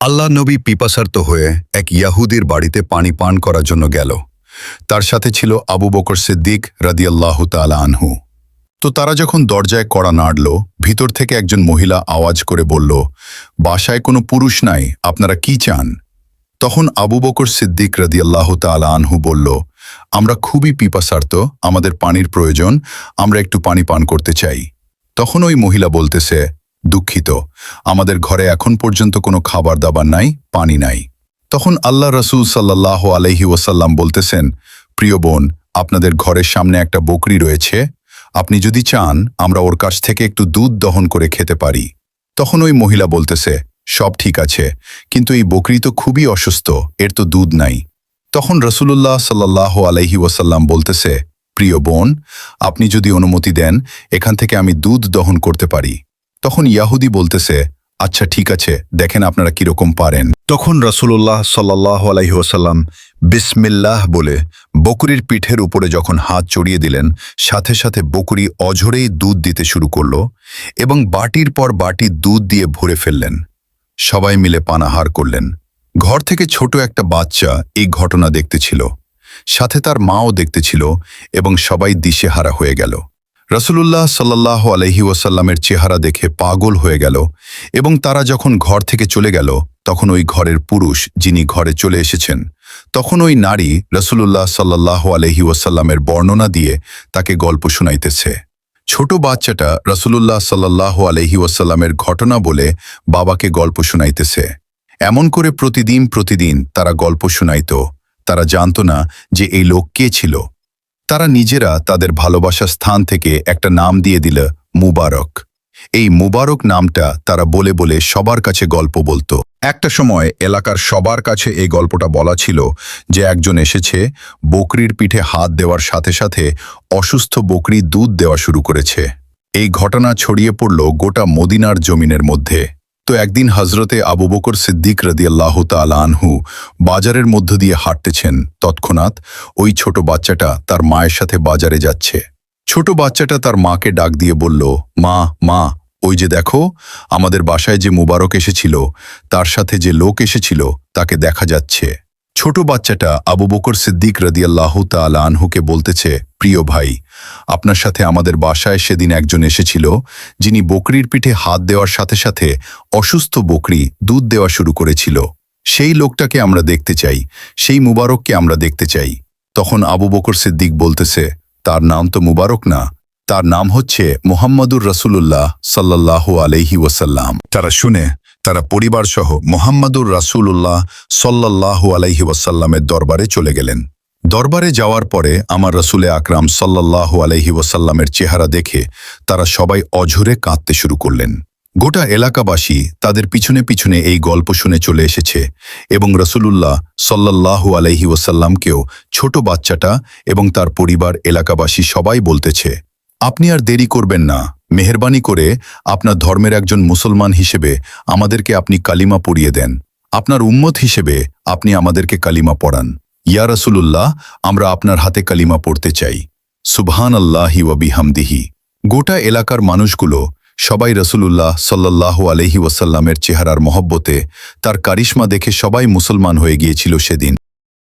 আল্লাহ নবী পিপাসার্ত হয়ে এক ইয়াহুদির বাড়িতে পানি পান করার জন্য গেল। তার সাথে ছিল আবু বকর সিদ্দিক রাদিয়াল্লাহু তাআলা আনহু। তো তারা যখন দরজায় কড়া নাড়ল, ভিতর থেকে একজন মহিলা আওয়াজ করে বলল, বাসায় কোনো পুরুষ নাই, আপনারা কি চান? তখন আবু বকর সিদ্দিক রাদিয়াল্লাহু তাআলা আনহু বলল, আমরা খুবই পিপাসার্ত, আমাদের পানির প্রয়োজন, আমরা একটু পানি পান করতে চাই। তখন ওই মহিলা বলতেছে, দুঃখিত, আমাদের ঘরে এখন পর্যন্ত কোনো খাবার দাবার নাই, পানি নাই। তখন আল্লাহ রাসূল সাল্লাল্লাহু আলাইহি ওয়াসাল্লাম বলতেছেন, প্রিয় বোন, আপনাদের ঘরের সামনে একটা বকরি রয়েছে, আপনি যদি চান আমরা ওর কাছ থেকে একটু দুধ দহন করে খেতে পারি। তখন ওই মহিলা বলতেছে, সব ঠিক আছে, কিন্তু এই বকরি তো খুবই অসুস্থ, এর তো দুধ নাই। তখন রাসূলুল্লাহ সাল্লাল্লাহু আলাইহি ওয়াসাল্লাম বলতেছে, প্রিয় বোন, আপনি যদি অনুমতি দেন এখান থেকে আমি দুধ দহন করতে পারি। তখন ইয়াহুদি বলতেছে, আচ্ছা ঠিক আছে, দেখেন আপনারা কিরকম পারেন। তখন রাসূলুল্লাহ সাল্লাল্লাহু আলাইহি ওয়াসাল্লাম বিসমিল্লাহ বলে বকরির পিঠের উপরে যখন হাত চড়িয়ে দিলেন, সাথে সাথে বকরি অঝরেই দুধ দিতে শুরু করল এবং বাটির পর বাটি দুধ দিয়ে ভরে ফেললেন। সবাই মিলে পানাহার করলেন। ঘর থেকে ছোট একটা বাচ্চা এই ঘটনা দেখতেছিল, সাথে তার মাও দেখতেছিল এবং সবাই দিশেহারা হয়ে গেল। রাসূলুল্লাহ সাল্লাল্লাহু আলাইহি ওয়াসাল্লামের চেহারা দেখে পাগল হয়ে গেল এবং তারা যখন ঘর থেকে চলে গেল, তখন ওই ঘরের পুরুষ যিনি ঘরে চলে এসেছেন, তখন ওই নারী রাসূলুল্লাহ সাল্লাল্লাহু আলাইহি ওয়াসাল্লামের বর্ণনা দিয়ে তাকে গল্প শোনাইতেছে। ছোট বাচ্চাটা রাসূলুল্লাহ সাল্লাল্লাহু আলাইহি ওয়াসাল্লামের ঘটনা বলে বাবাকে গল্প শোনাইতেছে। এমন করে প্রতিদিন তারা গল্প শোনাইত। তারা জানত না যে এই লোক কে ছিল। তারা নিজেরা তাদের ভালোবাসার স্থান থেকে একটা নাম দিয়ে দিল মুবারক। এই মুবারক নামটা তারা বলে বলে সবার কাছে গল্প বলতো। একটা সময় এলাকার সবার কাছে এই গল্পটা বলা ছিল যে একজন এসেছে, বকরির পিঠে হাত দেওয়ার সাথে সাথে অসুস্থ বকরি দুধ দেওয়া শুরু করেছে। এই ঘটনা ছড়িয়ে পড়ল গোটা মদিনার জমিনের মধ্যে। তো একদিন হযরতে আবু বকর সিদ্দিক রাদিয়াল্লাহু তাআলা আনহু বাজারের মধ্য দিয়ে হাঁটতেছেন। তৎক্ষণাৎ ওই ছোট বাচ্চাটা তার মায়ের সাথে বাজারে যাচ্ছে। ছোট বাচ্চাটা তার মাকে ডাক দিয়ে বলল, মা, ওই যে দেখো, আমাদের বাসায় যে মুবারক এসেছিল, তার সাথে যে লোক এসেছিল তাকে দেখা যাচ্ছে। ছোট বাচ্চাটা আবু বকর সিদ্দিক রাদিয়াল্লাহু তাআলা আনহুকে বলতেছে, প্রিয় ভাই, আপনার সাথে আমাদের বাসায় সেদিন একজন এসেছিল, যিনি বকরির পিঠে হাত দেওয়ার সাথে সাথে অসুস্থ বকরি দুধ দেওয়া শুরু করেছিল। সেই লোকটাকে আমরা দেখতে চাই, সেই মুবারককে আমরা দেখতে চাই। তখন আবু বকর সিদ্দিক বলতেছে, তার নাম তো মুবারক না, তার নাম হচ্ছে মুহাম্মাদুর রাসূলুল্লাহ সাল্লাল্লাহু আলাইহি ওয়াসাল্লাম। তারা শুনে তারা পরিবারসহ মুহাম্মাদুর রাসূলুল্লাহ সাল্লাল্লাহু আলাইহি ওয়াসাল্লামের দরবারে চলে গেলেন। দরবারে যাওয়ার পরে আমার রাসূলে আকরাম সাল্লাল্লাহু আলাইহি ওয়াসাল্লামের চেহারা দেখে তারা সবাই অঝরে কাঁদতে শুরু করলেন। গোটা এলাকাবাসী তাদের পিছনে পিছনে এই গল্প শুনে চলে এসেছে এবং রাসূলুল্লাহ সাল্লাল্লাহু আলাইহি ওয়াসাল্লামকেও ছোট বাচ্চাটা এবং তার পরিবার এলাকাবাসী সবাই বলতেছে, আপনি আর দেরি করবেন না, মেহেরবানি করে আপনার ধর্মের একজন মুসলমান হিসেবে আমাদেরকে আপনি কালিমা পড়িয়ে দেন। আপনার উম্মত হিসেবে আপনি আমাদেরকে কালিমা পড়ান। ইয়া রাসূলুল্লাহ, আমরা আপনার হাতে কালিমা পড়তে চাই। সুবহানাল্লাহি ওয়া বিহামদিহি। গোটা এলাকার মানুষগুলো সবাই রাসূলুল্লাহ সাল্লাল্লাহু আলাইহি ওয়াসাল্লামের চেহারার মহব্বতে, তার কারিশমা দেখে সবাই মুসলমান হয়ে গিয়েছিল সেদিন।